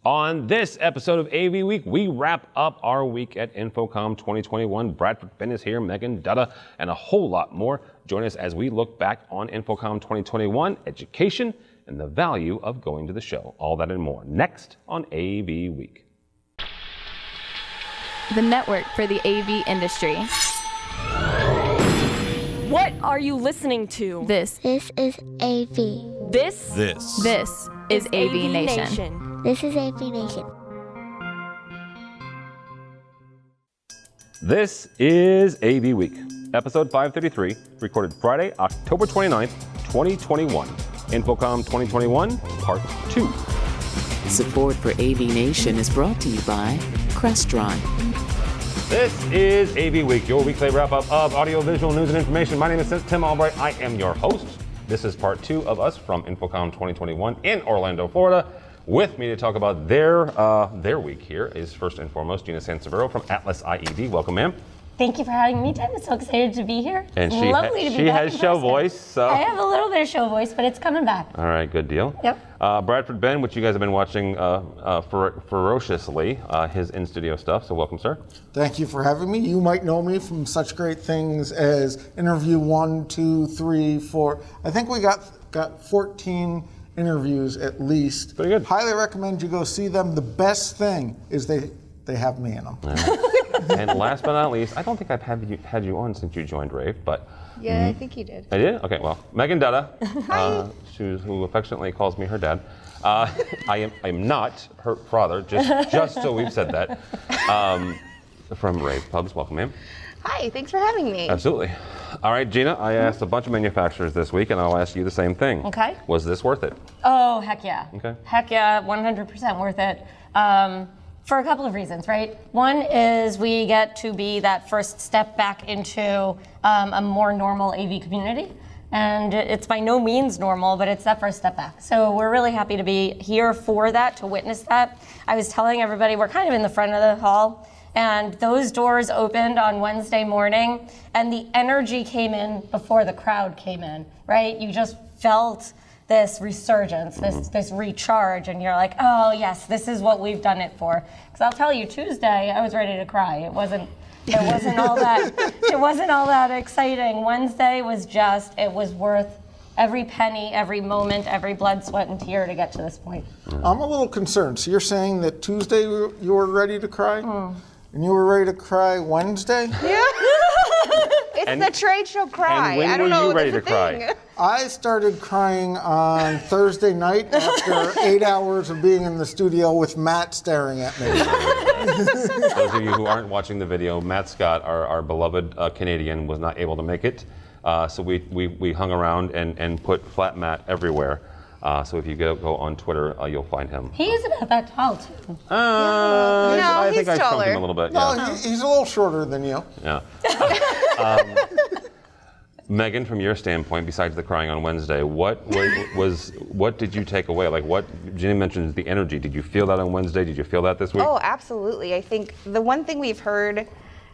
On this episode of AV Week, we wrap up our week at InfoComm 2021. Bradford Finn is here, Megan Dutta, and a whole lot more. Join us as we look back on InfoComm 2021, education, and the value of going to the show. All that and more next on AV Week. The network for the AV industry. What are you listening to? This is AV. This is AVNation. This is AVNation. This is AV Week, episode 533, recorded Friday, October 29th, 2021. InfoComm 2021, part 2. Support for AVNation is brought to you by Crestron. This is AV Week, your weekly wrap-up of audiovisual news and information. My name is Tim Albright. I am your host. This is part 2 of us from InfoComm 2021 in Orlando, Florida. With me to talk about their week here is first and foremost Gina Sansevero from Atlas IED. Welcome, ma'am. Thank you for having me, Tim. I'm so excited to be here. And she has show voice. So. I have a little bit of show voice, but it's coming back. All right, good deal. Yep. Bradford Ben, which you guys have been watching ferociously, his in-studio stuff. So welcome, sir. Thank you for having me. You might know me from such great things as interview 1, 2, 3, 4. I think we got 14 interviews at least. Pretty good. Highly recommend you go see them. The best thing is they have me in them. And last but not least, I don't think I've had you on since you joined Rave, but yeah, I think you did. I did? Okay, well, Megan Dutta, who affectionately calls me her dad. I am not her father, just so we've said that. From Rave Pubs, welcome, ma'am. Hi, thanks for having me. Absolutely. All right, Gina, I asked a bunch of manufacturers this week, and I'll ask you the same thing. Okay. Was this worth it? Oh, heck yeah. Okay. Heck yeah, 100% worth it. For a couple of reasons, right? One is we get to be that first step back into a more normal AV community. And it's by no means normal, but it's that first step back. So we're really happy to be here for that, to witness that. I was telling everybody, we're kind of in the front of the hall, and those doors opened on Wednesday morning, and the energy came in before the crowd came in, right? You just felt this resurgence, this recharge, and you're like, oh yes, this is what we've done it for. Because I'll tell you, Tuesday I was ready to cry. It wasn't all that exciting. Wednesday was it was worth every penny, every moment, every blood, sweat, and tear to get to this point. I'm a little concerned. So you're saying that Tuesday you were ready to cry? And you were ready to cry Wednesday? Yeah. It's the trade show cry. And when I don't know. Were you ready to cry? I started crying on Thursday night after 8 hours of being in the studio with Matt staring at me. Those of you who aren't watching the video, Matt Scott, our beloved Canadian, was not able to make it. So we hung around and put flat Matt everywhere. So if you go on Twitter, you'll find him. He is about that tall, too. I think he's I shrunk taller. him a little bit. No, Yeah. he's a little shorter than you. Yeah. Megan, from your standpoint, besides the crying on Wednesday, what did you take away? Like, what Jenny mentioned, the energy. Did you feel that on Wednesday? Did you feel that this week? Oh, absolutely. I think the one thing we've heard,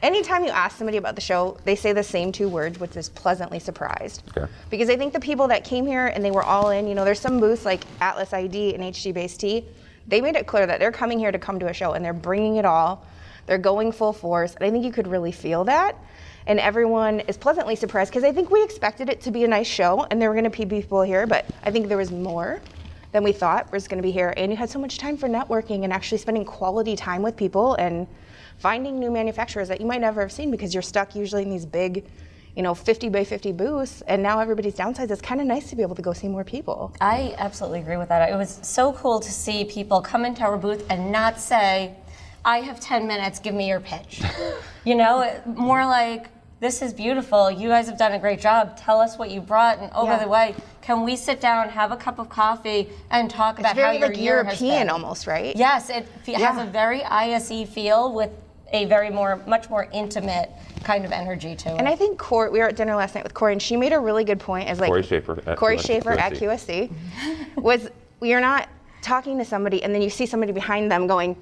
anytime you ask somebody about the show, they say the same 2 words, which is pleasantly surprised. Okay. Because I think the people that came here and they were all in, there's some booths like Atlas ID and HD Base T, they made it clear that they're coming here to come to a show and they're bringing it all. They're going full force. And I think you could really feel that. And everyone is pleasantly surprised because I think we expected it to be a nice show and there were going to be people here, but I think there was more than we thought was going to be here. And you had so much time for networking and actually spending quality time with people and finding new manufacturers that you might never have seen because you're stuck usually in these big, 50 by 50 booths, and now everybody's downsized. It's kind of nice to be able to go see more people. I absolutely agree with that. It was so cool to see people come into our booth and not say, I have 10 minutes, give me your pitch. More like, this is beautiful. You guys have done a great job. Tell us what you brought. And by the way, can we sit down, have a cup of coffee, and talk about how your year has been? European almost, right? Yes, it has a very ISE feel with a much more intimate kind of energy to it. And I think Corey, we were at dinner last night with Corey, and she made a really good point. As like Corey Schaefer at QSC was you're not talking to somebody and then you see somebody behind them going,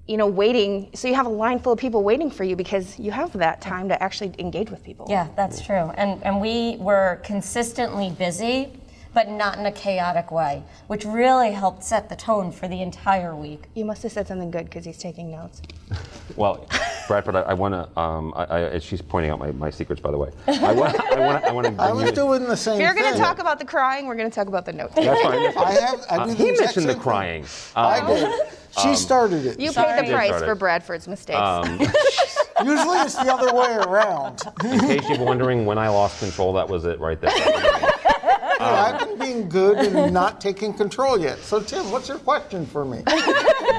waiting. So you have a line full of people waiting for you because you have that time to actually engage with people. Yeah, that's true. And we were consistently busy, but not in a chaotic way, which really helped set the tone for the entire week. You must have said something good because he's taking notes. Well, Bradford, I want to. She's pointing out my secrets, by the way. I want to. I was doing the same If you're thing. going to talk about the crying, we're going to talk about the notes. That's fine. That's fine. I do the He exact mentioned the same thing. crying. I did. She started it. You Sorry. paid the price Started. for Bradford's mistakes. Usually it's the other way around. In case you're wondering when I lost control, that was it right there. I've been being good and not taking control yet. So Tim, what's your question for me?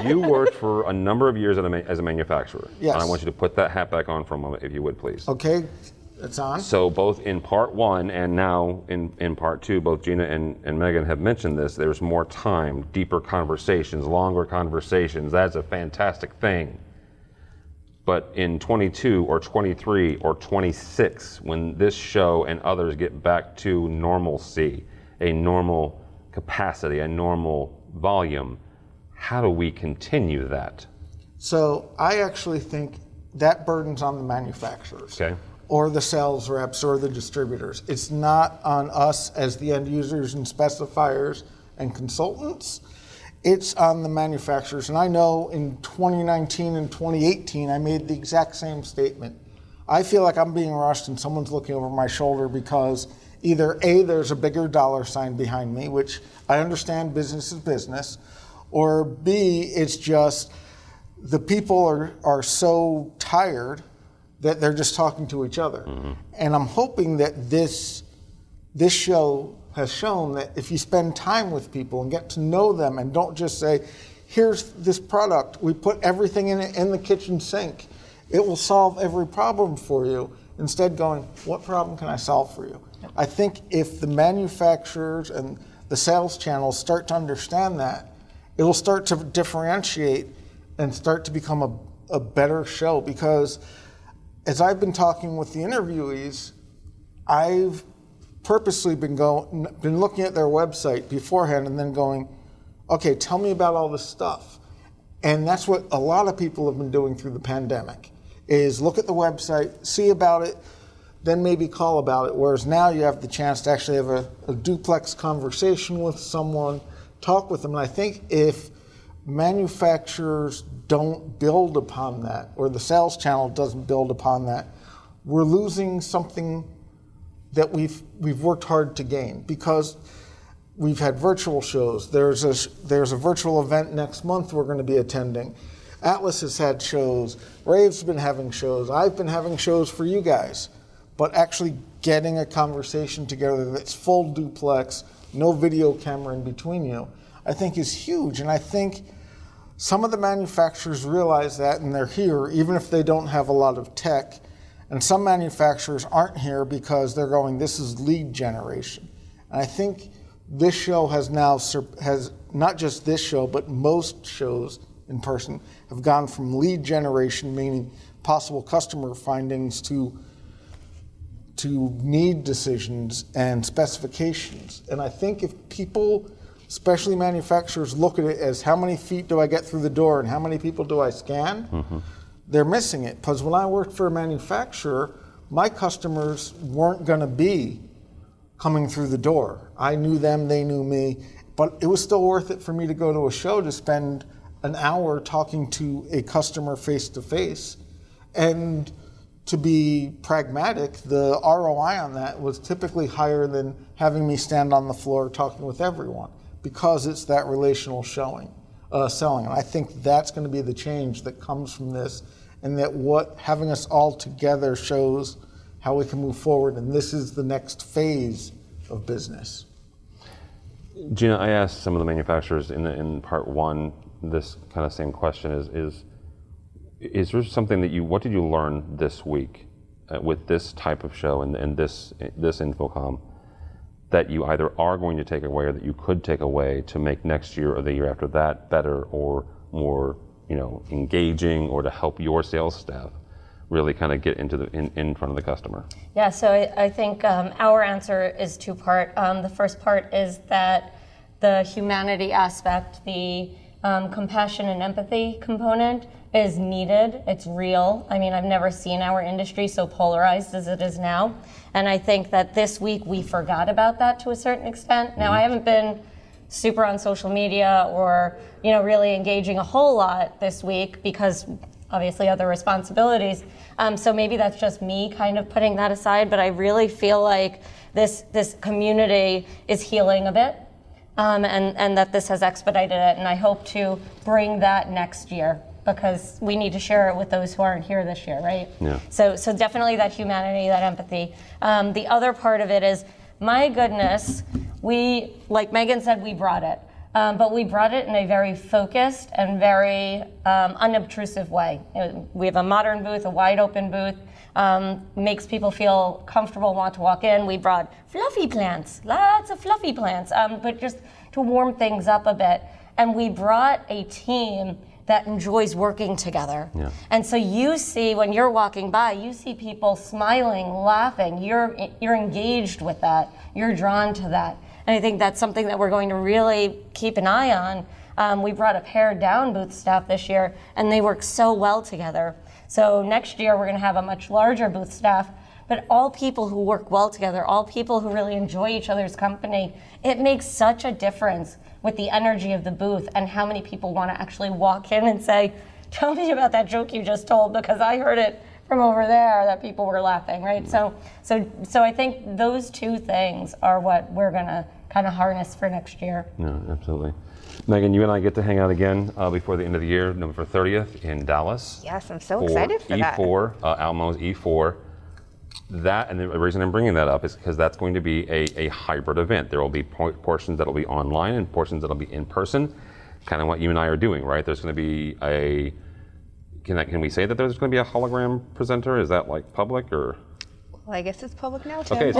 You worked for a number of years as a manufacturer. Yes. And I want you to put that hat back on for a moment, if you would, please. Okay, it's on. So both in part one and now in part two, both Gina and Megan have mentioned this. There's more time, deeper conversations, longer conversations. That's a fantastic thing. But in 22 or 23 or 26, when this show and others get back to normalcy, a normal capacity, a normal volume, how do we continue that? So I actually think that burden's on the manufacturers. Okay. Or the sales reps or the distributors. It's not on us as the end users and specifiers and consultants. It's on the manufacturers. And I know in 2019 and 2018, I made the exact same statement. I feel like I'm being rushed and someone's looking over my shoulder because either A, there's a bigger dollar sign behind me, which I understand business is business, or B, it's just the people are so tired that they're just talking to each other. Mm-hmm. And I'm hoping that this show has shown that if you spend time with people and get to know them and don't just say, here's this product, we put everything in it in the kitchen sink, it will solve every problem for you. Instead going, what problem can I solve for you? Yep. I think if the manufacturers and the sales channels start to understand that, it will start to differentiate and start to become a better show. Because as I've been talking with the interviewees, I've purposely been looking at their website beforehand and then going, okay, tell me about all this stuff. And that's what a lot of people have been doing through the pandemic, is look at the website, see about it, then maybe call about it. Whereas now you have the chance to actually have a duplex conversation with someone, talk with them. And I think if manufacturers don't build upon that, or the sales channel doesn't build upon that, we're losing something that we've worked hard to gain, because we've had virtual shows. There's a virtual event next month we're going to be attending. Atlas has had shows. Rave's been having shows. I've been having shows for you guys. But actually getting a conversation together that's full duplex, no video camera in between you, I think is huge. And I think some of the manufacturers realize that, and they're here, even if they don't have a lot of tech. And some manufacturers aren't here because they're going, this is lead generation. And I think this show has not just this show, but most shows in person have gone from lead generation, meaning possible customer findings, to need decisions and specifications. And I think if people, especially manufacturers, look at it as how many feet do I get through the door and how many people do I scan, mm-hmm. they're missing it. Because when I worked for a manufacturer, my customers weren't going to be coming through the door. I knew them, they knew me, but it was still worth it for me to go to a show to spend an hour talking to a customer face to face. And to be pragmatic, the ROI on that was typically higher than having me stand on the floor talking with everyone, because it's that relational selling. And I think that's going to be the change that comes from this, and that what having us all together shows how we can move forward, and this is the next phase of business. Gina, I asked some of the manufacturers in part one this kind of same question: is there something what did you learn this week with this type of show and this InfoComm that you either are going to take away or that you could take away to make next year or the year after that better or more, engaging, or to help your sales staff really kind of get into in front of the customer? Yeah, so I think our answer is two-part. The first part is that the humanity aspect, the compassion and empathy component is needed. It's real. I mean, I've never seen our industry so polarized as it is now. And I think that this week we forgot about that to a certain extent. Now, I haven't been super on social media or, really engaging a whole lot this week because obviously other responsibilities. So maybe that's just me kind of putting that aside, but I really feel like this community is healing a bit. And that this has expedited it, and I hope to bring that next year because we need to share it with those who aren't here this year, right? Yeah. So definitely that humanity, that empathy. The other part of it is, my goodness, we, like Megan said, we brought it. But we brought it in a very focused and very unobtrusive way. We have a modern booth, a wide open booth. Makes people feel comfortable, want to walk in. We brought fluffy plants, lots of fluffy plants, but just to warm things up a bit. And we brought a team that enjoys working together. Yeah. And so you see, when you're walking by, you see people smiling, laughing. You're engaged with that. You're drawn to that. And I think that's something that we're going to really keep an eye on. We brought a pared down booth staff this year, and they work so well together. So next year we're going to have a much larger booth staff, but all people who work well together, all people who really enjoy each other's company. It makes such a difference with the energy of the booth and how many people want to actually walk in and say, tell me about that joke you just told because I heard it from over there that people were laughing, right? So I think those two things are what we're going to kind of harness for next year. No, absolutely. Megan, you and I get to hang out again before the end of the year, November 30th in Dallas. Yes, I'm so excited for that. E4, Almo's E4. That, and the reason I'm bringing that up is because that's going to be a hybrid event. There will be portions that will be online and portions that will be in person, kind of what you and I are doing, right? There's going to be can we say that there's going to be a hologram presenter? Is that like public or? Well, I guess it's public now, Tim. Okay.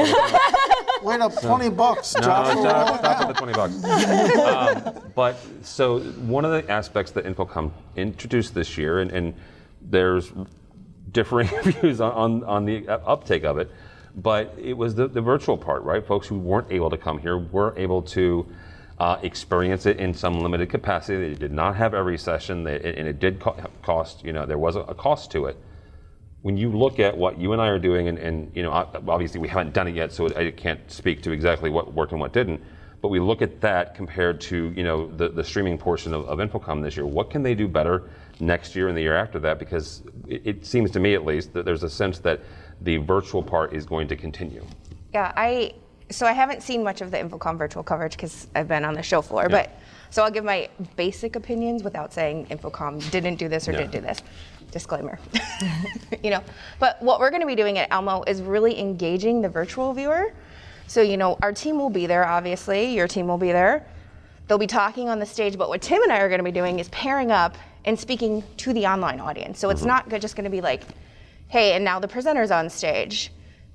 Wait up, $20, Joshua. No, stop at the $20. But so one of the aspects that InfoComm introduced this year, and there's differing views on the uptake of it, but it was the virtual part, right? Folks who weren't able to come here were able to experience it in some limited capacity. They did not have every session, and it did cost, there was a cost to it. When you look at what you and I are doing, and obviously we haven't done it yet, so I can't speak to exactly what worked and what didn't, but we look at that compared to the streaming portion of InfoComm this year. What can they do better next year and the year after that? Because it seems to me, at least, that there's a sense that the virtual part is going to continue. Yeah, so I haven't seen much of the InfoComm virtual coverage because I've been on the show floor, but so I'll give my basic opinions without saying InfoComm didn't do this or did do this. Disclaimer. But what we're going to be doing at Elmo is really engaging the virtual viewer. So, our team will be there, obviously. Your team will be there. They'll be talking on the stage, but what Tim and I are going to be doing is pairing up and speaking to the online audience. So it's not just going to be like, hey, and now the presenter's on stage.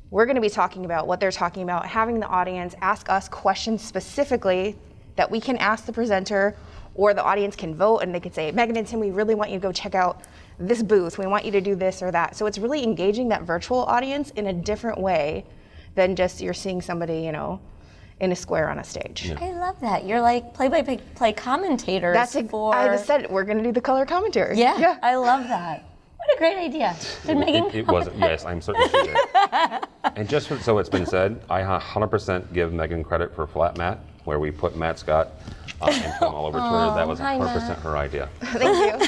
We're going to be talking about what they're talking about, having the audience ask us questions specifically that we can ask the presenter, or the audience can vote and they can say, Megan and Tim, we really want you to go check out this booth. We want you to do this or that. So it's really engaging that virtual audience in a different way than just you're seeing somebody, in a square on a stage. Yeah. I love that. You're like play-by-play commentators. I just said we're going to do the color commentary. Yeah, I love that. What a great idea. Did Megan? It wasn't. Yes, I'm certain she did. And just so it's been said, I 100% give Megan credit for Flat Matt, where we put Matt Scott and come all over Twitter. That was 100% her idea. Thank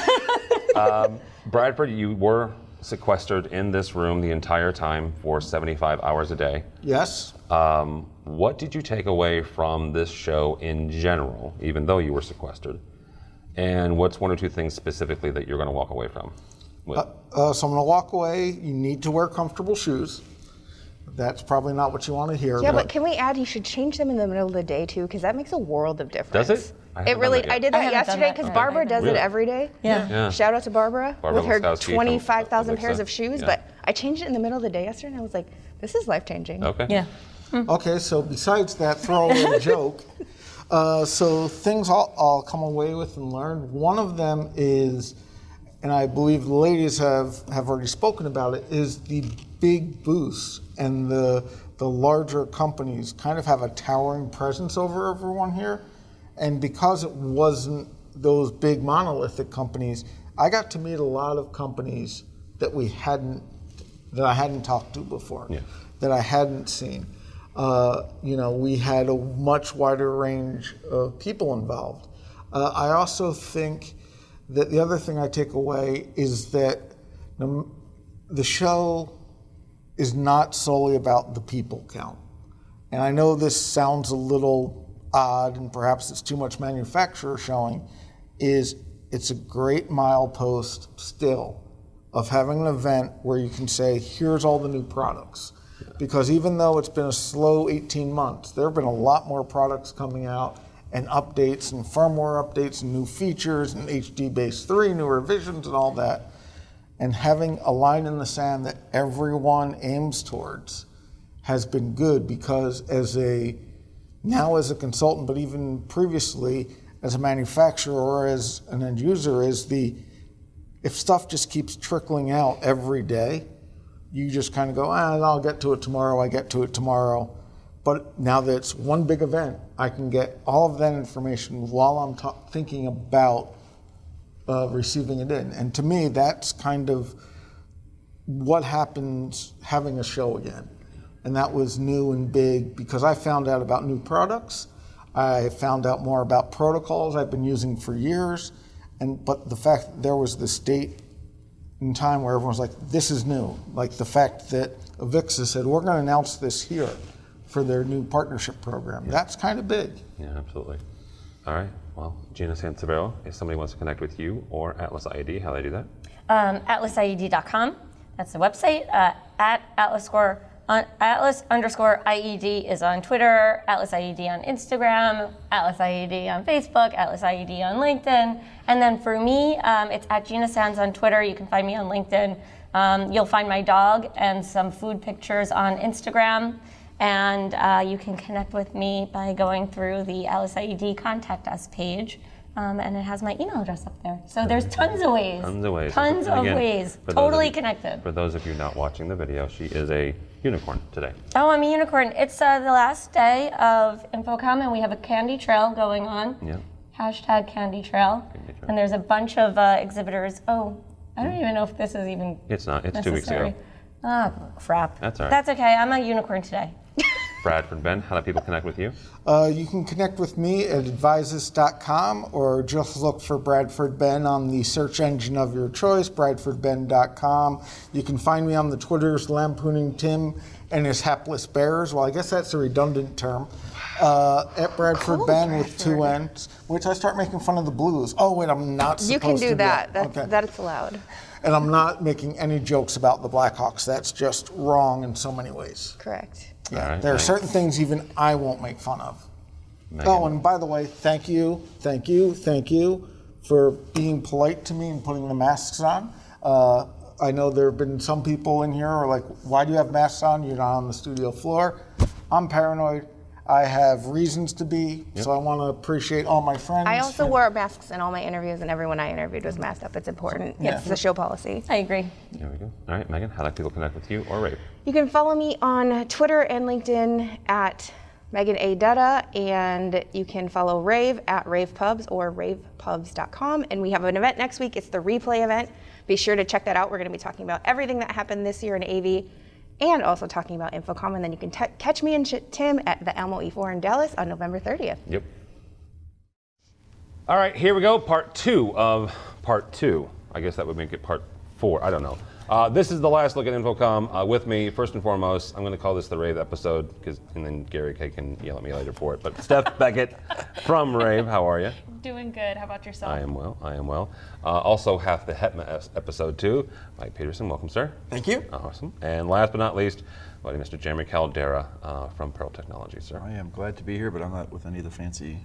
you. Bradford, you were sequestered in this room the entire time for 75 hours a day. Yes. What did you take away from this show in general, even though you were sequestered? And what's one or two things specifically that you're going to walk away from? So I'm going to walk away. You need to wear comfortable shoes. That's probably not what you want to hear. Yeah, but can we add you should change them in the middle of the day too, because that makes a world of difference. Does it? I did that yesterday because Barbara does it every day. Yeah. Shout out to Barbara with her Laskowski 25,000 from pairs of shoes. Yeah. But I changed it in the middle of the day yesterday, and I was like, this is life changing. Okay. Yeah. Okay, so besides that throwaway joke, so things I'll come away with and learn. One of them is, and I believe the ladies have already spoken about it, is the big booths and the larger companies kind of have a towering presence over everyone here. And because it wasn't those big monolithic companies, I got to meet a lot of companies that I hadn't talked to before, that I hadn't seen. We had a much wider range of people involved. I also think that the other thing I take away is that the show is not solely about the people count. And I know this sounds a little odd, and perhaps it's too much manufacturer showing, it's a great milepost still of having an event where you can say, here's all the new products. Because even though it's been a slow 18 months, there have been a lot more products coming out, and updates and firmware updates and new features and HD Base 3, new revisions and all that. And having a line in the sand that everyone aims towards has been good, because now as a consultant, but even previously as a manufacturer or as an end user, if stuff just keeps trickling out every day, you just kind of go, I'll get to it tomorrow, I get to it tomorrow. But now that it's one big event, I can get all of that information while I'm thinking about receiving it in. And to me, that's kind of what happens having a show again. And that was new and big, because I found out about new products. I found out more about protocols I've been using for years. But the fact that there was this date in time where everyone's like, this is new. Like the fact that AVIXA said, we're going to announce this here for their new partnership program. That's kind of big. Yeah, absolutely. All right. Well, Gina Sansevero, if somebody wants to connect with you or Atlas IED, how do they do that? AtlasIED.com. That's the website. At Atlas_IED is on Twitter, Atlas IED on Instagram, Atlas IED on Facebook, Atlas IED on LinkedIn. And then for me, it's at Gina Sands on Twitter. You can find me on LinkedIn. You'll find my dog and some food pictures on Instagram. And you can connect with me by going through the Atlas IED Contact Us page. And it has my email address up there. So there's tons of ways. Tons of ways. Totally connected. For those of you not watching the video, she is a unicorn today. Oh, I'm a unicorn. It's the last day of InfoComm, and we have a candy trail going on. Yeah. Hashtag candy trail. And there's a bunch of exhibitors. Oh, I don't even know if this is even It's not. It's necessary. 2 weeks ago. Oh, crap. That's all right. That's okay. I'm a unicorn today. Bradford Ben, how do people connect with you? You can connect with me at advisus.com, or just look for Bradford Ben on the search engine of your choice, bradfordben.com. You can find me on the Twitters, lampooning Tim and his hapless bears. Well, I guess that's a redundant term. At Bradford Ben with 2 N's. Wait till I start making fun of the Blues. Oh, wait, I'm not supposed to. You can do that. Okay. That's allowed. And I'm not making any jokes about the Blackhawks. That's just wrong in so many ways. Correct. Yeah, Right, there are thanks. certain things even I won't make fun of. Megan. Oh, and by the way, thank you for being polite to me and putting the masks on. I know there have been some people in here who are like, why do you have masks on? You're not on the studio floor. I'm paranoid. I have reasons to be, so I want to appreciate all my friends. I also wore masks in all my interviews, and everyone I interviewed was masked up. It's important. Yeah. It's the show policy. I agree. There we go. All right, Megan, how do people connect with you or Rave? You can follow me on Twitter and LinkedIn at Megan A. Dutta, and you can follow Rave at RavePubs or ravepubs.com. And we have an event next week. It's the replay event. Be sure to check that out. We're going to be talking about everything that happened this year in AV, and also talking about InfoComm. And then you can catch me and Tim at the Alamo E4 in Dallas on November 30th. Yep. All right, here we go. Part 2 of part 2. I guess that would make it part 4. I don't know. This is the last look at InfoComm. With me, first and foremost, I'm going to call this the Rave episode, and then Gary K can yell at me later for it. But Steph Beckett from Rave, how are you? Doing good. How about yourself? I am well. Also, half the HETMA episode 2. Mike Peterson, welcome, sir. Thank you. Awesome. And last but not least, buddy, Mr. Jeremy Caldera from Pearl Technologies, sir. I am glad to be here, but I'm not with any of the fancy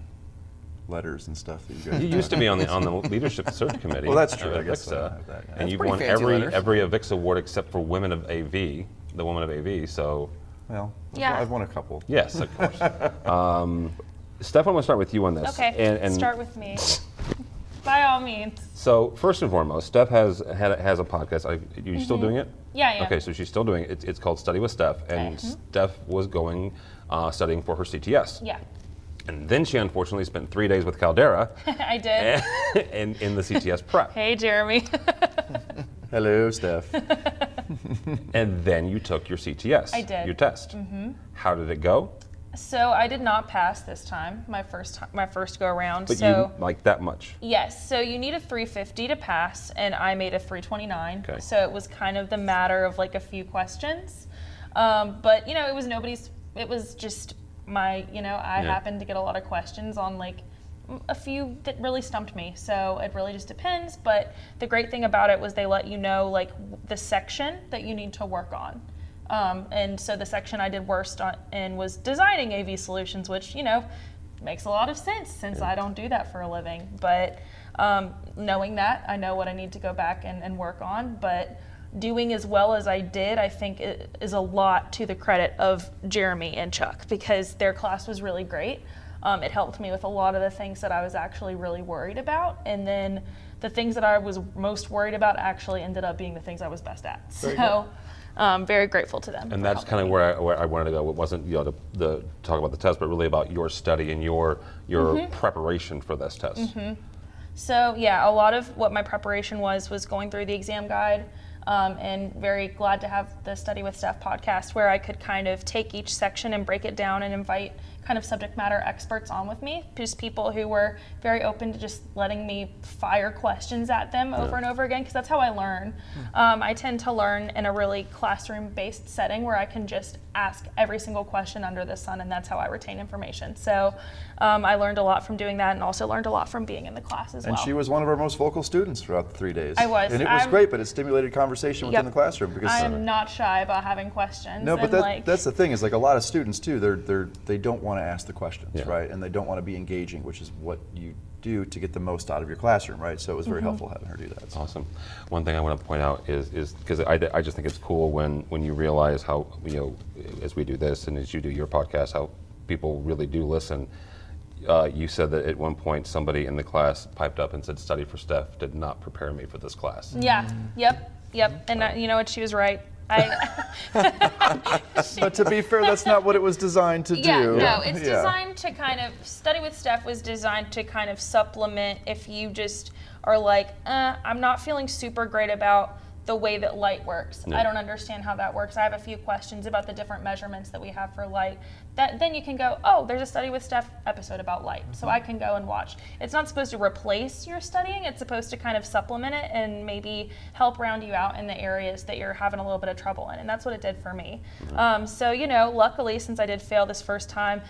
letters and stuff that you guys. You used to be on the leadership search committee. Well, that's true. of I guess AVIXA, have that, yeah. and That's you've pretty won fancy letters. every AVIXA award except for Women of AV, the Woman of AV. So, Well, Yeah. I've won a couple. yes, of course. Steph, I'm going to start with you on this. Okay, And start with me. By all means. So, first and foremost, Steph has a podcast. Are you still doing it? Yeah, yeah. Okay, so she's still doing it. It's called Study with Steph, and Okay. Steph was going studying for her CTS. Yeah. And then she unfortunately spent 3 days with Caldera I did. in the CTS prep. Hey, Jeremy. Hello, Steph. And then you took your CTS. I did. Your test. How did it go? So I did not pass this time, my first go around. But so you like that much. yes, so you need a 350 to pass, and I made a 329. Okay. So it was kind of the matter of like a few questions, but you know, it was nobody's. It was just my, you know, I happened to get a lot of questions on like a few that really stumped me. So it really just depends. But the great thing about it was they let you know like the section that you need to work on. And so the section I did worst on in was designing AV solutions, which, you know, makes a lot of sense since I don't do that for a living. But knowing that, I know what I need to go back and work on. But doing as well as I did, I think it is a lot to the credit of Jeremy and Chuck, because their class was really great. It helped me with a lot of the things that I was actually really worried about. And then the things that I was most worried about actually ended up being the things I was best at. So very grateful to them. And that's kind of where I wanted to go. It wasn't, you know, the talk about the test, but really about your study and your preparation for this test. So yeah, a lot of what my preparation was going through the exam guide, and very glad to have the Study with Steph podcast where I could kind of take each section and break it down and invite kind of subject matter experts on with me, just people who were very open to just letting me fire questions at them over and over again, because that's how I learn. I tend to learn in a really classroom-based setting where I can just ask every single question under the sun, and that's how I retain information. So I learned a lot from doing that, and also learned a lot from being in the class as well. And she was one of our most vocal students throughout the 3 days. I was. And it was great, but it stimulated conversation within the classroom. Because I'm not shy about having questions. no, but and that's the thing, is like a lot of students too, they don't want to ask the questions, right? And they don't want to be engaging, which is what you do to get the most out of your classroom, right? So it was very helpful having her do that. So. Awesome. One thing I want to point out is because I just think it's cool when you realize how, you know, as we do this and as you do your podcast, how people really do listen. You said that at one point somebody in the class piped up and said, "Study for Steph did not prepare me for this class." Yeah. Yep. And you know what? She was right. But to be fair, that's not what it was designed to do. No, it's designed to kind of, Study with Steph was designed to kind of supplement if you just are like, I'm not feeling super great about the way that light works. I don't understand how that works. I have a few questions about the different measurements that we have for light. Then you can go, oh, there's a Study with Steph episode about light. So I can go and watch. It's not supposed to replace your studying. It's supposed to kind of supplement it and maybe help round you out in the areas that you're having a little bit of trouble in. And that's what it did for me. So, you know, luckily, since I did fail this first time,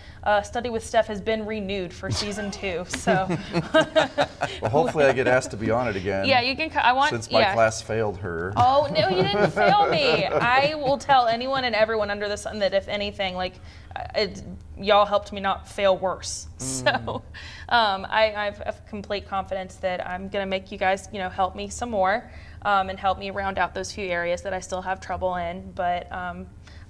Study with Steph has been renewed for season 2. So Well, hopefully I get asked to be on it again. Yeah, you can. Since my class failed her. Oh, no, you didn't fail me. I will tell anyone and everyone under the sun that if anything, like, y'all helped me not fail worse. So I have complete confidence that I'm going to make you guys, you know, help me some more and help me round out those few areas that I still have trouble in. But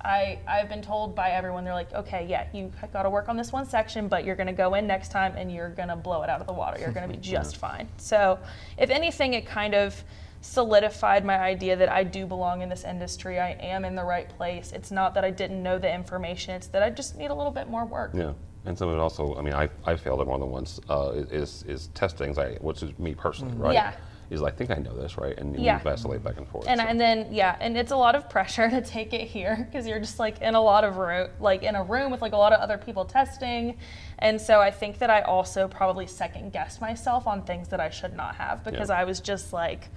I've been told by everyone, they're like, okay, yeah, you got to work on this one section, but you're going to go in next time and you're going to blow it out of the water. You're going to be just fine. So if anything, it kind of solidified my idea that I do belong in this industry. I am in the right place. It's not that I didn't know the information. It's that I just need a little bit more work. Yeah. And some of it also, I mean, I failed it more than once, is test anxiety, which is me personally, right? Yeah. Is I think I know this, right? And you vacillate back and forth. And then it's a lot of pressure to take it here because you're just like in a lot of in a room with like a lot of other people testing. And so I think that I also probably second guessed myself on things that I should not have because I was just like,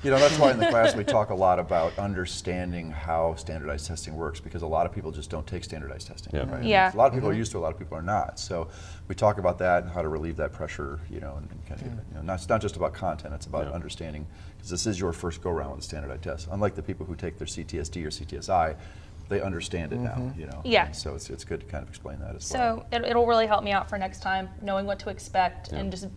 you know, that's why in the class we talk a lot about understanding how standardized testing works, because a lot of people just don't take standardized testing. Yeah. Right? Yeah. A lot of people are used to it, a lot of people are not. So we talk about that and how to relieve that pressure, you know, and kind of, you know, it's not just about content, it's about understanding, because this is your first go around with a standardized test. Unlike the people who take their CTSD or CTSI, they understand it now, you know. Yeah. And so it's good to kind of explain that as So well. it'll really help me out for next time, knowing what to expect and just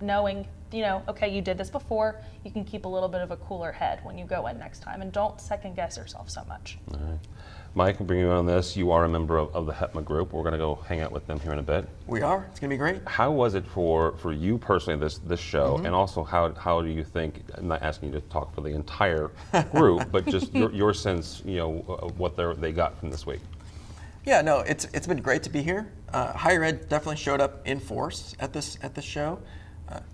knowing, you know, okay, you did this before, you can keep a little bit of a cooler head when you go in next time and don't second guess yourself so much. All right. Mike, I'll bring you on this. You are a member of the HEPMA group. We're going to go hang out with them here in a bit. We are. It's going to be great. How was it for you personally, this show, and also how do you think, I'm not asking you to talk for the entire group, but just your sense, you know, of what they got from this week? Yeah, no, it's been great to be here. higher ed definitely showed up in force at this show.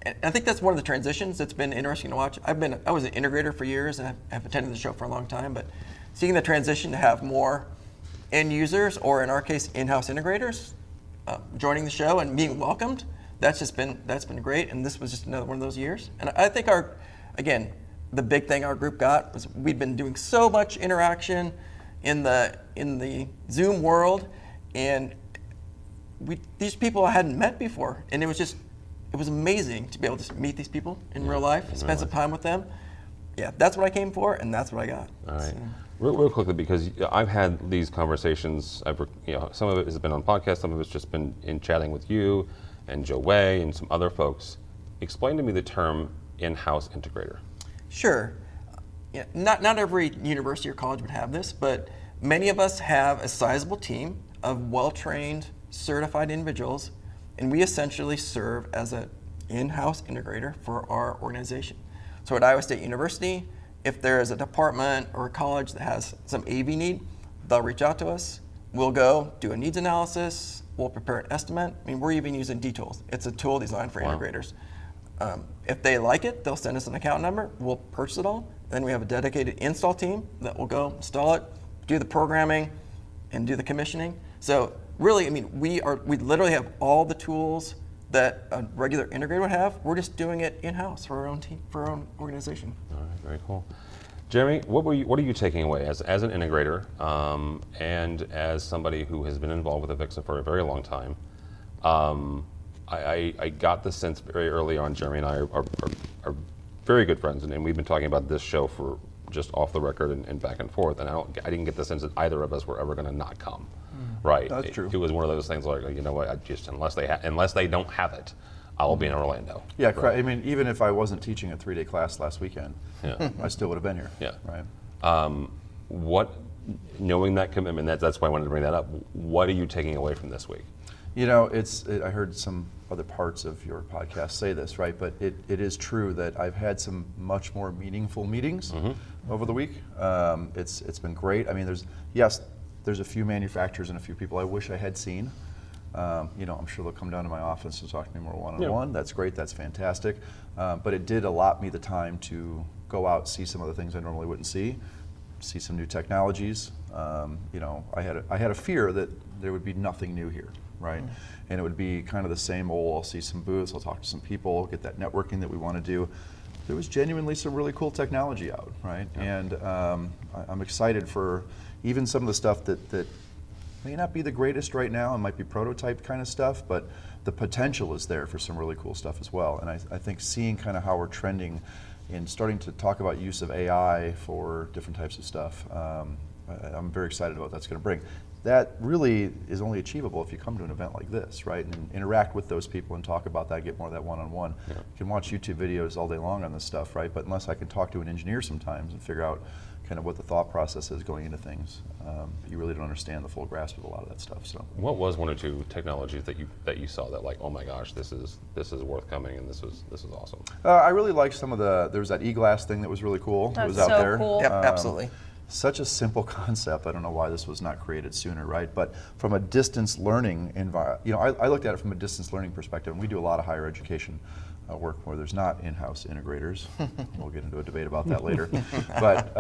And I think that's one of the transitions that's been interesting to watch. I was an integrator for years, and I've attended the show for a long time, but seeing the transition to have more end users, or in our case, in-house integrators, joining the show and being welcomed, that's been great. And this was just another one of those years. And I think the big thing our group got was we'd been doing so much interaction in the Zoom world, and these people I hadn't met before, and it was amazing to be able to meet these people in real life, spend some time with them. Yeah, that's what I came for, and that's what I got. All right. Real quickly, because I've had these conversations. Some of it has been on podcasts, some of it's just been in chatting with you and Joe Way and some other folks. Explain to me the term in-house integrator. Sure. Yeah, not every university or college would have this, but many of us have a sizable team of well-trained, certified individuals, and we essentially serve as an in-house integrator for our organization. So at Iowa State University, if there is a department or a college that has some AV need, they'll reach out to us. We'll go do a needs analysis. We'll prepare an estimate. I mean, we're even using D-Tools. It's a tool designed for integrators. If they like it, they'll send us an account number. We'll purchase it all. Then we have a dedicated install team that will go install it, do the programming, and do the commissioning. So really, I mean, we literally have all the tools that a regular integrator would have. We're just doing it in-house for our own team, for our own organization. All right, very cool. Jeremy, what are you taking away as an integrator and as somebody who has been involved with AVIXA for a very long time? I got the sense very early on, Jeremy and I are very good friends, and we've been talking about this show for just off the record and back and forth, and I didn't get the sense that either of us were ever going to not come. Right. That's true. It was one of those things like, you know what, unless they don't have it, I'll be in Orlando. Yeah, right. I mean, even if I wasn't teaching a 3-day class last weekend, I still would have been here. Yeah. Right. Knowing that commitment, that's why I wanted to bring that up. What are you taking away from this week? You know, I heard some other parts of your podcast say this, right? But it is true that I've had some much more meaningful meetings over the week. It's been great. I mean, there's a few manufacturers and a few people I wish I had seen. I'm sure they'll come down to my office and talk to me more one-on-one. That's great, that's fantastic. But it did allot me the time to go out, see some of the things I normally wouldn't see some new technologies. I had a fear that there would be nothing new here, right? And it would be kind of the same old, I'll see some booths, I'll talk to some people, get that networking that we want to do. There was genuinely some really cool technology out, right? And I'm excited for even some of the stuff that may not be the greatest right now and might be prototype kind of stuff, but the potential is there for some really cool stuff as well. And I think seeing kind of how we're trending and starting to talk about use of AI for different types of stuff, I'm very excited about what that's going to bring. That really is only achievable if you come to an event like this, right? And interact with those people and talk about that, get more of that one-on-one. You can watch YouTube videos all day long on this stuff, right? But unless I can talk to an engineer sometimes and figure out kind of what the thought process is going into things, you really don't understand the full grasp of a lot of that stuff. So, what was one or two technologies that you saw that, like, oh my gosh, this is worth coming, and this is awesome? I really liked some of there was that e-glass thing that was really cool. That's it was out so there. cool. Yep, absolutely. Such a simple concept. I don't know why this was not created sooner, right? But from a distance learning environment, I looked at it from a distance learning perspective, and we do a lot of higher education work where there's not in-house integrators. We'll get into a debate about that later. But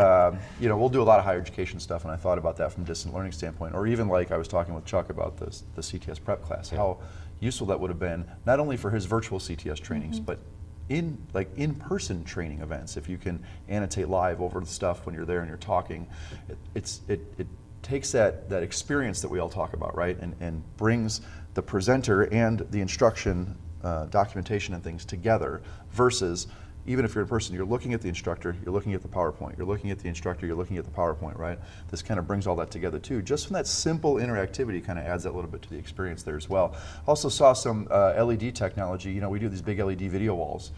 we'll do a lot of higher education stuff, and I thought about that from a distance learning standpoint, or even like I was talking with Chuck about the CTS prep class, how useful that would have been, not only for his virtual CTS trainings, but in-person training events. If you can annotate live over the stuff when you're there and you're talking, it takes that experience that we all talk about, right, and brings the presenter and the instruction documentation and things together, versus even if you're in person, you're looking at the instructor, you're looking at the PowerPoint, you're looking at the instructor, you're looking at the PowerPoint, right? This kind of brings all that together too. Just from that simple interactivity kind of adds that little bit to the experience there as well. Also saw some LED technology. We do these big LED video walls,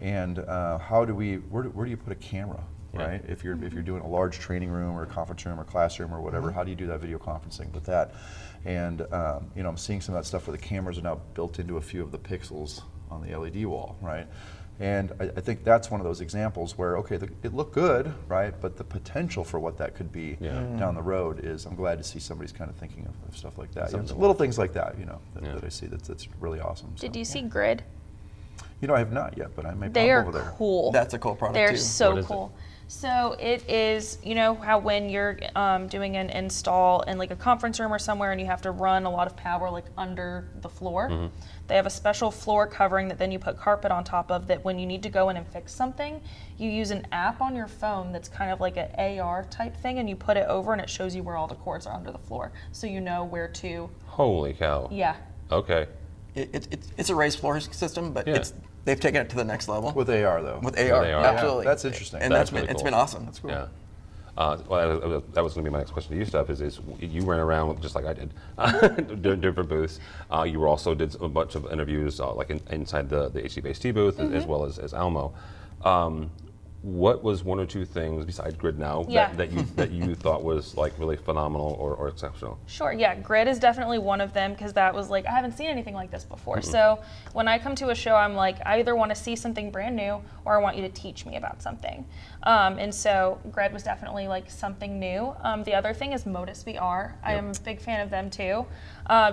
and where do you put a camera, right? If you're doing a large training room or a conference room or classroom or whatever, how do you do that video conferencing with that? And I'm seeing some of that stuff where the cameras are now built into a few of the pixels on the LED wall, right? And I think that's one of those examples where, okay, it looked good, right? But the potential for what that could be down the road is, I'm glad to see somebody's kind of thinking of stuff like that. Little things like that, that I see that's really awesome. Did you see Grid? I have not yet, but I may They pop are over there. cool. That's a cool product They're too. so cool. So it is, how when you're doing an install in like a conference room or somewhere and you have to run a lot of power like under the floor, they have a special floor covering that then you put carpet on top of, that when you need to go in and fix something, you use an app on your phone that's kind of like an AR type thing, and you put it over and it shows you where all the cords are under the floor. So you know where to. Holy cow. Yeah. Okay. It's a raised floor system, but they've taken it to the next level. With AR though. With AR, absolutely. Yeah, that's interesting. And That's it's really been cool. awesome. That's cool. Yeah. Well, that was going to be my next question to you, Steph, is you ran around with, just like I did, different booths. You also did a bunch of interviews inside the HDBaseT booth as well as Almo. What was one or two things besides Grid now that you thought was like really phenomenal or exceptional? Sure, yeah, Grid is definitely one of them, because that was like, I haven't seen anything like this before. So when I come to a show, I'm like, I either want to see something brand new or I want you to teach me about something. And so Grid was definitely like something new. The other thing is Modus VR. I am a big fan of them too,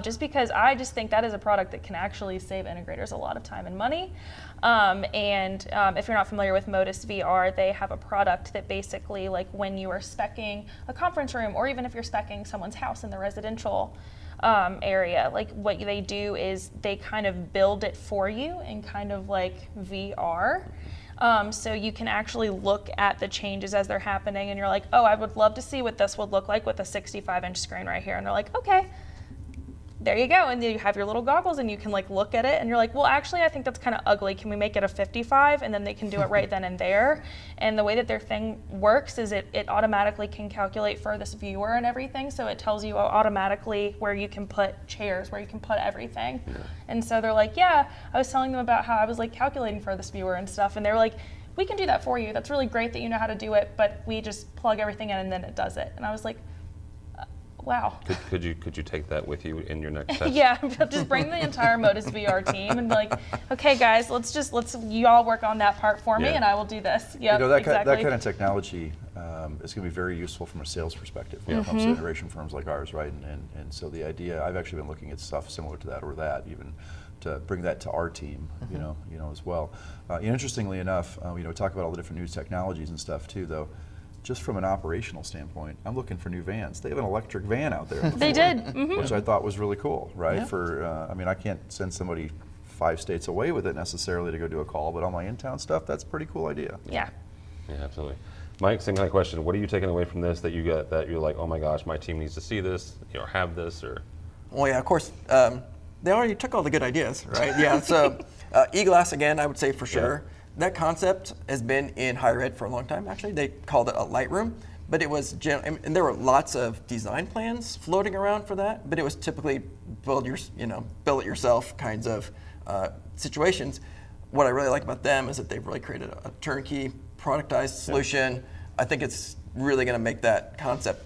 just because I just think that is a product that can actually save integrators a lot of time and money. If you're not familiar with Modus VR, they have a product that basically, like when you are speccing a conference room, or even if you're speccing someone's house in the residential area, like what they do is they kind of build it for you in kind of like VR. So you can actually look at the changes as they're happening, and you're like, oh, I would love to see what this would look like with a 65-inch screen right here. And they're like, okay. There you go, and then you have your little goggles and you can like look at it and you're like, well, actually I think that's kind of ugly. Can we make it a 55? And then they can do it right then and there. And the way that their thing works is it automatically can calculate furthest viewer and everything, so it tells you automatically where you can put chairs, where you can put everything. And so they're like, yeah, I was telling them about how I was like calculating furthest viewer and stuff, and they were like, we can do that for you. That's really great that you know how to do it, but we just plug everything in and then it does it. And I was like, wow. Could you take that with you in your next test? Yeah, just bring the entire Modus VR team and be like, okay guys, let's you all work on that part for me and I will do this. Yep, that exactly. kind of technology is going to be very useful from a sales perspective when it comes to integration firms like ours, right? And so the idea, I've actually been looking at stuff similar to that, or that even, to bring that to our team, you know, as well. Interestingly enough, talk about all the different new technologies and stuff too, though. Just from an operational standpoint, I'm looking for new vans. They have an electric van out there. They did, which I thought was really cool, right? For I can't send somebody 5 states away with it necessarily to go do a call, but all my in-town stuff, that's a pretty cool idea. Yeah. Yeah, absolutely. Mike, same kind of question. What are you taking away from this that you get that you're like, oh my gosh, my team needs to see this, or have this, or? Well, yeah, of course. They already took all the good ideas, right? Yeah. So, e-glass again, I would say for sure. Yeah. That concept has been in higher ed for a long time. Actually, they called it a light room, but it was and there were lots of design plans floating around for that. But it was typically build it yourself kinds of situations. What I really like about them is that they've really created a turnkey, productized solution. I think it's really going to make that concept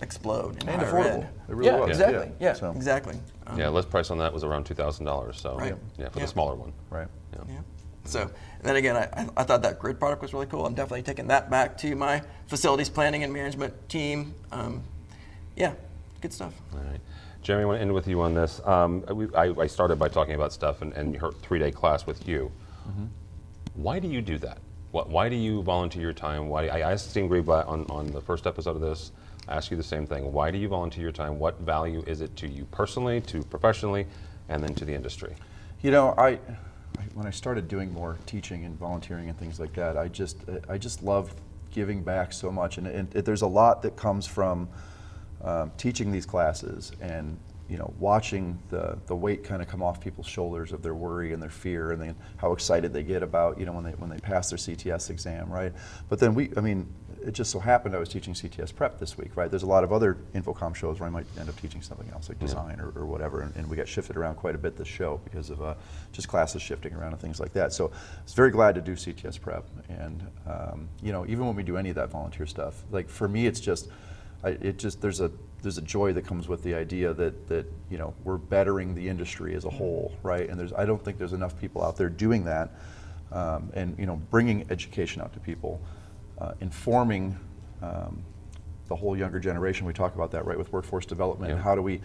explode in and higher affordable. ed. It really was. Exactly. Yeah, so. exactly. List price on that was around $2,000. So right. For the smaller one. Right. Yeah. So, and then again, I thought that Grid product was really cool. I'm definitely taking that back to my facilities planning and management team. Good stuff. All right. Jeremy, I want to end with you on this. I started by talking about stuff and her 3-day class with you. Why do you do that? Why do you volunteer your time? I asked Steve Greenblatt on the first episode of this, I asked you the same thing. Why do you volunteer your time? What value is it to you personally, to professionally, and then to the industry? When I started doing more teaching and volunteering and things like that, I just love giving back so much, and there's a lot that comes from teaching these classes and watching the weight kind of come off people's shoulders of their worry and their fear, and then how excited they get about when they pass their CTS exam, right? But then it just so happened I was teaching CTS prep this week, right? There's a lot of other InfoComm shows where I might end up teaching something else, like design or whatever, and we got shifted around quite a bit this show because of just classes shifting around and things like that. So I was very glad to do CTS prep, and even when we do any of that volunteer stuff, like for me, it's just, there's a joy that comes with the idea that we're bettering the industry as a whole, right? And I don't think there's enough people out there doing that. and bringing education out to people, informing the whole younger generation. We talk about that, right, with workforce development. Yeah. How do we,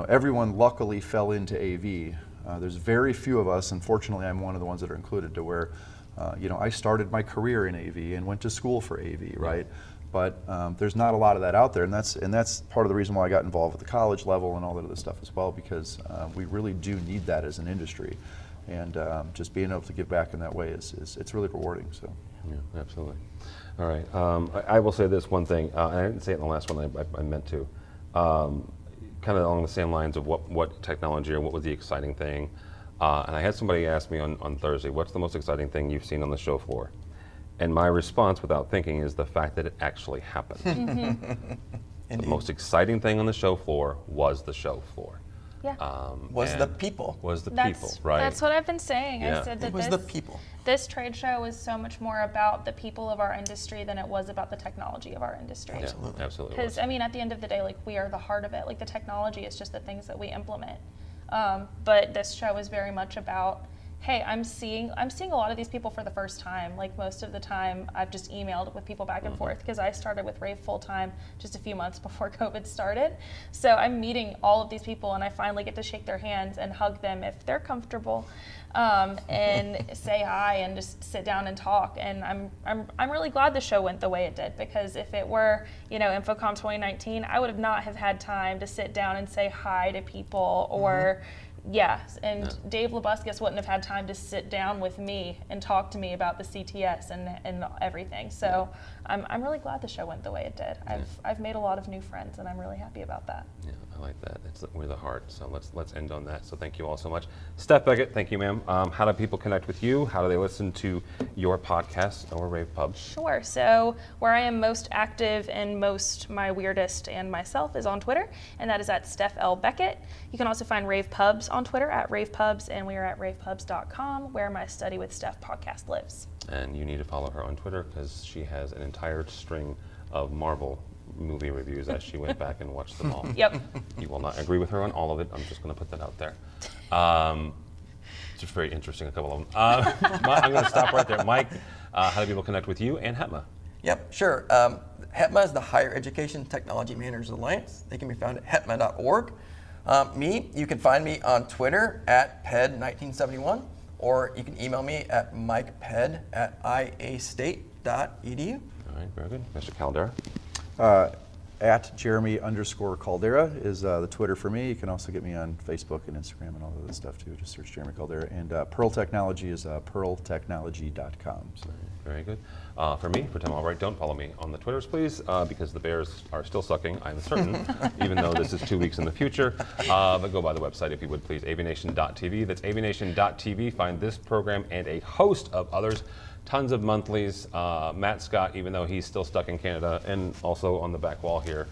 everyone luckily fell into AV. There's very few of us, and fortunately I'm one of the ones that are included, to where, I started my career in AV and went to school for AV, right? But there's not a lot of that out there, and that's part of the reason why I got involved with the college level and all that other stuff as well, because we really do need that as an industry, and just being able to give back in that way it's really rewarding. So. Yeah, absolutely. All right. I will say this one thing, and I didn't say it in the last one. I meant to. Kind of along the same lines of what technology or what was the exciting thing. And I had somebody ask me on Thursday, what's the most exciting thing you've seen on the show floor? And my response, without thinking, is the fact that it actually happened. The most exciting thing on the show floor was the show floor. Yeah. Was the people. Was the people, right? That's what I've been saying. Yeah. I said that It was the people. This trade show was so much more about the people of our industry than it was about the technology of our industry. Absolutely. Absolutely. Because I mean, at the end of the day, like, we are the heart of it. Like, the technology is just the things that we implement. But this show is very much about, hey, I'm seeing a lot of these people for the first time. Like, most of the time, I've just emailed with people back and forth, because I started with Rave full time just a few months before COVID started. So I'm meeting all of these people, and I finally get to shake their hands and hug them if they're comfortable, and say hi and just sit down and talk. And I'm really glad the show went the way it did, because if it were, InfoComm 2019, I would not have had time to sit down and say hi to people, or Dave Labuscus wouldn't have had time to sit down with me and talk to me about the CTS and everything. So I'm really glad the show went the way it did. I've made a lot of new friends, and I'm really happy about that. Yeah, I like that. We're the heart. So let's end on that. So thank you all so much. Steph Beckett, thank you, ma'am. How do people connect with you? How do they listen to your podcast or Rave Pubs? Sure. So where I am most active and my weirdest and myself is on Twitter, and that is at Steph L. Beckett. You can also find Rave Pubs on Twitter at Rave Pubs, and we are at ravepubs.com, where my Study with Steph podcast lives. And you need to follow her on Twitter, because she has an entire string of Marvel movie reviews as she went back and watched them all. Yep. You will not agree with her on all of it. I'm just going to put that out there. Just very interesting, a couple of them. I'm going to stop right there. Mike, how do people connect with you and HETMA? Yep, sure. HETMA is the Higher Education Technology Managers Alliance. They can be found at hetma.org. You can find me on Twitter at ped1971, or you can email me at mikeped@iastate.edu. All right, very good. Mr. Caldera? At Jeremy_Caldera is the Twitter for me. You can also get me on Facebook and Instagram and all of that stuff too. Just search Jeremy Caldera. And Pearl Technology is pearltechnology.com. So. Very good. For me, for Tim Albright, don't follow me on the Twitters, please, because the Bears are still sucking, I'm certain, even though this is 2 weeks in the future. But go by the website, if you would, please, avnation.tv. That's avnation.tv. Find this program and a host of others. Tons of monthlies. Matt Scott, even though he's still stuck in Canada, and also on the back wall here,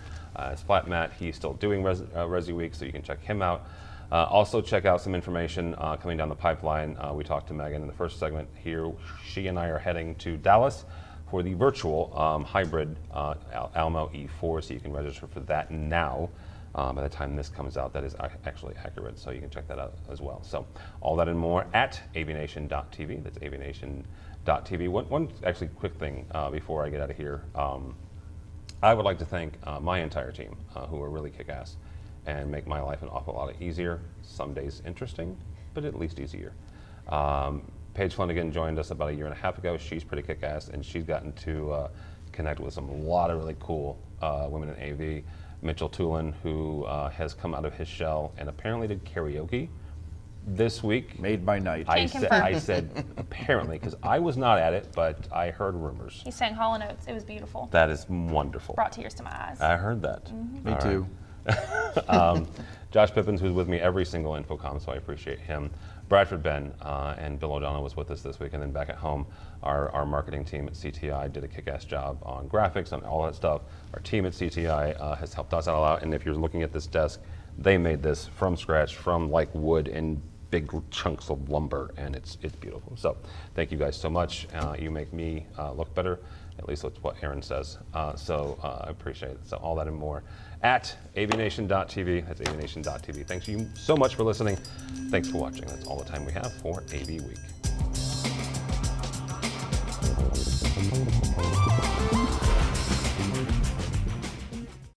is Flat Matt. He's still doing Resi Week, so you can check him out. Also check out some information coming down the pipeline. We talked to Megan in the first segment here. She and I are heading to Dallas for the virtual hybrid Alamo E4, so you can register for that now. By the time this comes out, that is actually accurate, so you can check that out as well. So all that and more at avnation.tv. That's avnation.tv. One actually quick thing before I get out of here. I would like to thank my entire team, who are really kick-ass and make my life an awful lot easier. Some days interesting, but at least easier. Paige Flanagan joined us about 1.5 years ago. She's pretty kick-ass, and she's gotten to connect with a lot of really cool women in AV. Mitchell Tulin, who has come out of his shell and apparently did karaoke this week. Made my night. I said apparently, because I was not at it, but I heard rumors. He sang Hall & Oates. It was beautiful. That is wonderful. Brought tears to my eyes. I heard that. Mm-hmm. Me too. Josh Pippins, who's with me every single InfoComm, so I appreciate him. Bradford Ben and Bill O'Donnell was with us this week, and then back at home, our marketing team at CTI did a kick-ass job on graphics, on all that stuff. Our team at CTI has helped us out a lot, and if you're looking at this desk, they made this from scratch, from like wood and big chunks of lumber, and it's beautiful. So thank you guys so much. You make me look better. At least that's what Aaron says. So I appreciate it. So all that and more at avnation.tv. That's avnation.tv. Thanks you so much for listening. Thanks for watching. That's all the time we have for AV Week.